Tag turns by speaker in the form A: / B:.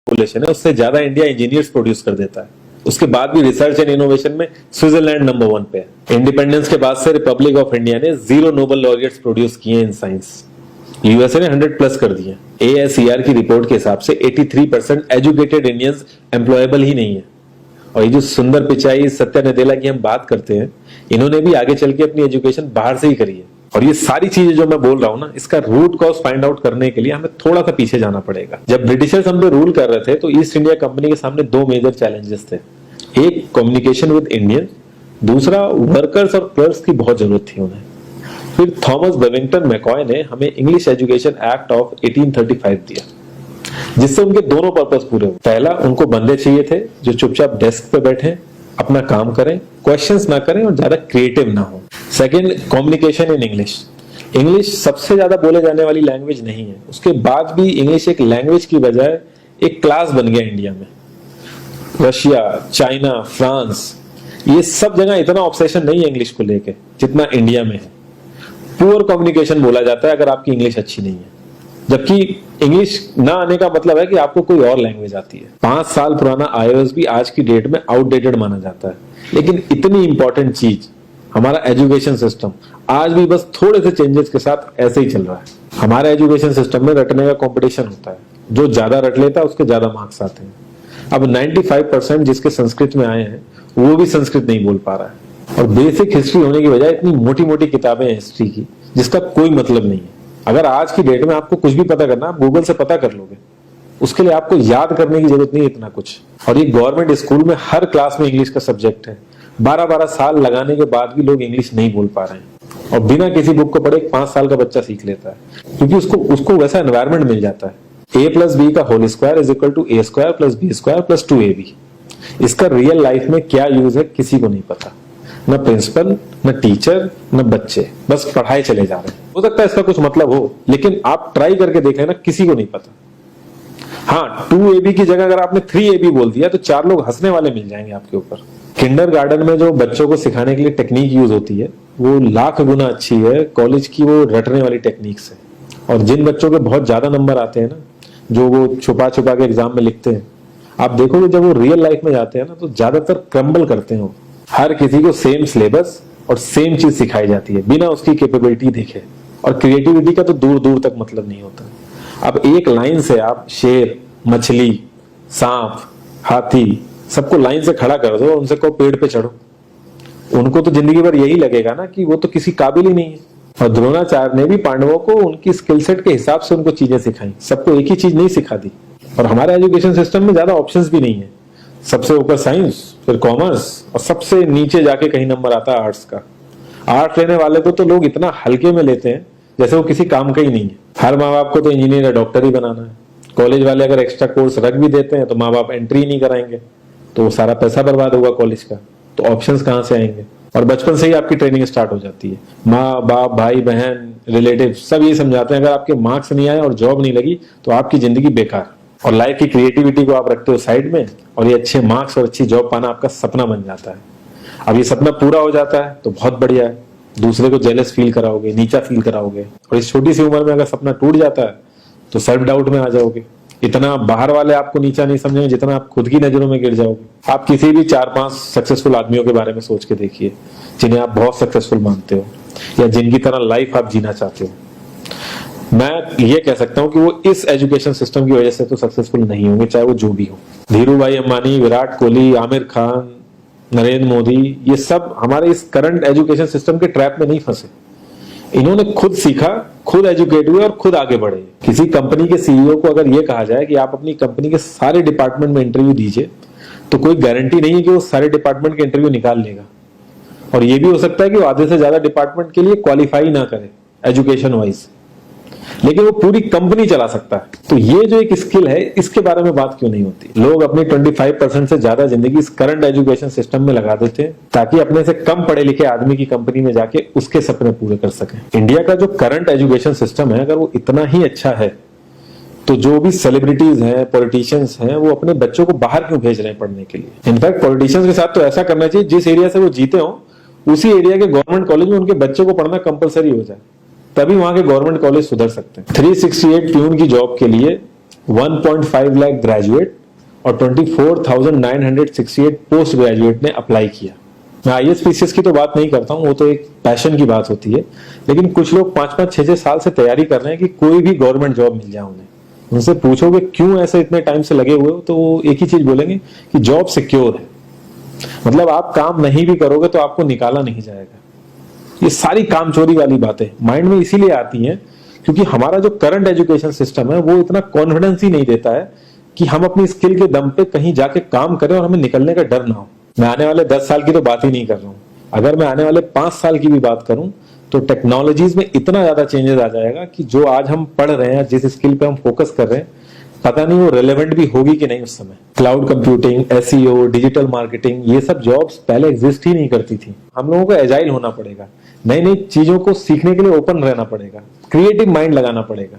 A: Population है उससे ज्यादा इंडिया इंजीनियर्स प्रोड्यूस कर देता है। उसके बाद भी रिसर्च एंड इनोवेशन में स्विट्जरलैंड नंबर 1 पे है। इंडिपेंडेंस के बाद से रिपब्लिक ऑफ इंडिया ने 0 नोबेल लॉरियट्स प्रोड्यूस किए इन साइंस। यूएसए ने 100+ कर दिए। ASER की रिपोर्ट के हिसाब से 83% एजुकेटेड इंडियंस एम्प्लॉयबल ही नहीं है। और ये जो सुंदर पिचाई सत्या नदेला की हम बात करते हैं, इन्होंने भी आगे चल के अपनी एजुकेशन बाहर से ही करी है। और ये सारी चीजें जो मैं बोल रहा हूं ना, इसका रूट कॉज फाइंड आउट करने के लिए हमें थोड़ा सा पीछे जाना पड़ेगा। जब ब्रिटिशर्स हम पे रूल कर रहे थे तो ईस्ट इंडिया कंपनी के सामने 2 मेजर चैलेंजेस थे। एक कम्युनिकेशन विद इंडियन, दूसरा वर्कर्स और क्लर्क्स की बहुत जरूरत थी उन्हें। फिर थॉमस बेविंगटन मैकॉय ने हमें इंग्लिश एजुकेशन एक्ट ऑफ 1835 दिया, जिससे उनके दोनों पर्पस पूरे हुए। पहला, उनको बंदे चाहिए थे जो चुपचाप डेस्क पे बैठे अपना काम करें, क्वेश्चंस ना करें और ज्यादा क्रिएटिव ना हो। Second, communication in English. English सबसे ज्यादा बोले जाने वाली लैंग्वेज नहीं है, उसके बाद भी इंग्लिश एक लैंग्वेज की बजाय एक क्लास बन गया इंडिया में। रशिया, चाइना, फ्रांस, ये सब जगह इतना ऑब्सेशन नहीं है इंग्लिश को लेके जितना इंडिया में है। पुअर कम्युनिकेशन बोला जाता है अगर आपकी इंग्लिश अच्छी नहीं है, जबकि इंग्लिश ना आने का मतलब है कि आपको कोई और लैंग्वेज आती है। 5 साल पुराना iOS भी आज की डेट में आउटडेटेड माना जाता है। लेकिन इतनी इंपॉर्टेंट चीज हमारा एजुकेशन सिस्टम आज भी बस थोड़े से चेंजेस के साथ ऐसे ही चल रहा है। हमारे एजुकेशन सिस्टम में रटने का कंपटीशन होता है, जो ज्यादा रट लेता है उसके ज्यादा मार्क्स आते हैं। अब 95% जिसके संस्कृत में आए हैं वो भी संस्कृत नहीं बोल पा रहा है। और बेसिक हिस्ट्री होने की बजाय इतनी मोटी मोटी किताबें हैं हिस्ट्री की जिसका कोई मतलब नहीं है। अगर आज की डेट में आपको कुछ भी पता करना, आप गूगल से पता कर लोगे, उसके लिए आपको याद करने की जरूरत नहीं है इतना कुछ। और ये गवर्नमेंट स्कूल में हर क्लास में इंग्लिश का सब्जेक्ट है। 12-12 साल लगाने के बाद भी लोग इंग्लिश नहीं बोल पा रहे हैं, और बिना किसी बुक को पढ़े 5 साल का बच्चा सीख लेता है, क्योंकि उसको वैसा एनवायरमेंट मिल जाता है। A+B का whole square is equal to A² + B² + 2AB। इसका रियल लाइफ में क्या यूज है किसी को नहीं पता, न प्रिंसिपल, न टीचर, न बच्चे, बस पढ़ाई चले जा रहे हैं। हो सकता है इसका कुछ मतलब हो, लेकिन आप ट्राई करके देख लेना, किसी को नहीं पता। हाँ, 2AB की जगह अगर आपने 3AB बोल दिया तो 4 लोग हंसने वाले मिल जाएंगे आपके ऊपर। किंडरगार्टन में जो बच्चों को सिखाने के लिए टेक्निक यूज होती है वो लाख गुना अच्छी है कॉलेज की वो रटने वाली टेक्निक से। और जिन बच्चों के बहुत ज्यादा नंबर आते हैं ना, जो वो छुपा छुपा के एग्जाम में लिखते हैं, आप देखोगे जब वो रियल लाइफ में जाते हैं ना तो ज्यादातर क्रम्बल करते हैं। हर किसी को सेम सिलेबस और सेम चीज सिखाई जाती है बिना उसकी कैपेबिलिटी देखे, और क्रिएटिविटी का तो दूर दूर तक मतलब नहीं होता। अब एक लाइन से आप शेर, मछली, सांप, हाथी सबको लाइन से खड़ा कर दो और उनसे कहो पेड़ पे चढ़ो, उनको तो जिंदगी भर यही लगेगा ना कि वो तो किसी काबिल ही नहीं है। और द्रोणाचार्य ने भी पांडवों को उनकी स्किल सेट के हिसाब से उनको चीजें सिखाई, सबको एक ही चीज नहीं सिखा दी। और हमारे एजुकेशन सिस्टम में ज्यादा ऑप्शंस भी नहीं है, सबसे ऊपर साइंस, फिर कॉमर्स, और सबसे नीचे जाके कहीं नंबर आता है आर्ट्स का। आर्ट्स लेने वाले को तो लोग इतना हल्के में लेते हैं जैसे वो किसी काम का ही नहीं है। हर माँ बाप को तो इंजीनियर या डॉक्टर ही बनाना है। कॉलेज वाले अगर एक्स्ट्रा कोर्स रख भी देते हैं तो माँ बाप एंट्री नहीं कराएंगे, तो वो सारा पैसा बर्बाद होगा कॉलेज का। तो ऑप्शंस कहाँ से आएंगे? और बचपन से ही आपकी ट्रेनिंग स्टार्ट हो जाती है। माँ बाप, भाई बहन, रिलेटिव सब ये समझाते हैं अगर आपके मार्क्स नहीं आए और जॉब नहीं लगी तो आपकी जिंदगी बेकार। और लाइफ की क्रिएटिविटी को आप रखते हो साइड में, और ये अच्छे मार्क्स और अच्छी जॉब पाना आपका सपना बन जाता है। अब ये सपना पूरा हो जाता है तो बहुत बढ़िया है, दूसरे को जेलस फील कराओगे, नीचा फील कराओगे। और इस छोटी सी उम्र में अगर सपना टूट जाता है तो सेल्फ डाउट में आ जाओगे। इतना बाहर वाले आपको नीचा नहीं समझेंगे जितना आप खुद की नजरों में गिर जाओगे। आप किसी भी 4-5 सक्सेसफुल आदमियों के बारे में सोच के देखिए जिन्हें आप बहुत सक्सेसफुल मानते हो, या जिनकी तरह लाइफ आप जीना चाहते हो। मैं ये कह सकता हूं कि वो इस एजुकेशन सिस्टम की वजह से तो सक्सेसफुल नहीं होंगे, चाहे वो जो भी हो। धीरू भाई अंबानी, विराट कोहली, आमिर खान, नरेंद्र मोदी, ये सब हमारे इस करंट एजुकेशन सिस्टम के ट्रैप में नहीं फंसे। इन्होंने खुद सीखा, खुद एजुकेट हुए और खुद आगे बढ़े। किसी कंपनी के सीईओ को अगर ये कहा जाए कि आप अपनी कंपनी के सारे डिपार्टमेंट में इंटरव्यू दीजिए, तो कोई गारंटी नहीं है कि वो सारे डिपार्टमेंट के इंटरव्यू निकाल लेगा। और ये भी हो सकता है कि वो आधे से ज्यादा डिपार्टमेंट के लिए क्वालिफाई ना करे एजुकेशन वाइज, लेकिन वो पूरी कंपनी चला सकता है। तो ये जो एक स्किल है, इसके बारे में बात क्यों नहीं होती? लोग अपनी 25% से ज्यादा जिंदगी इस करंट एजुकेशन सिस्टम में लगा देते हैं ताकि अपने से कम पढ़े लिखे आदमी की कंपनी में जाके उसके सपने पूरे कर सकें। इंडिया का जो करंट एजुकेशन सिस्टम है, अगर वो इतना ही अच्छा है तो जो भी सेलिब्रिटीज हैं, पॉलिटिशियंस हैं, वो अपने बच्चों को बाहर क्यों भेज रहे हैं पढ़ने के लिए? इनफैक्ट पॉलिटिशियंस के साथ तो ऐसा करना चाहिए, जिस एरिया से वो जीते हो उसी एरिया के गवर्नमेंट कॉलेज में उनके बच्चे को पढ़ना कंपलसरी हो जाए, तभी वहां के गवर्नमेंट कॉलेज सुधर सकते हैं। 368 प्यून की जॉब के लिए 1.5 लाख ग्रेजुएट और 24,968 पोस्ट ग्रेजुएट ने अप्लाई किया। मैं आईएएस पीसीएस की तो बात नहीं करता हूँ, वो तो एक पैशन की बात होती है, लेकिन कुछ लोग 5-5, 6-6 साल से तैयारी कर रहे हैं कि कोई भी गवर्नमेंट जॉब मिल जाए उन्हें। उनसे पूछोगे क्यों ऐसे इतने टाइम से लगे हुए हो, तो वो एक ही चीज बोलेंगे कि जॉब सिक्योर है। मतलब आप काम नहीं भी करोगे तो आपको निकाला नहीं जाएगा। ये सारी कामचोरी वाली बातें माइंड में इसीलिए आती हैं क्योंकि हमारा जो करंट एजुकेशन सिस्टम है वो इतना कॉन्फिडेंस ही नहीं देता है कि हम अपनी स्किल के दम पे कहीं जाके काम करें और हमें निकलने का डर ना हो। मैं आने वाले 10 साल की तो बात ही नहीं कर रहा हूं, अगर मैं आने वाले 5 साल की भी बात करूं तो टेक्नोलॉजीज में इतना ज्यादा चेंजेस आ जाएगा कि जो आज हम पढ़ रहे हैं, जिस स्किल पे हम फोकस कर रहे हैं, पता नहीं वो रेलेवेंट भी होगी कि नहीं उस समय। Cloud computing, SEO, digital marketing, ये सब जॉब्स पहले एग्जिस्ट ही नहीं करती थी। हम लोगों को एजाइल होना पड़ेगा, नई नई चीजों को सीखने के लिए ओपन रहना पड़ेगा, क्रिएटिव माइंड लगाना पड़ेगा।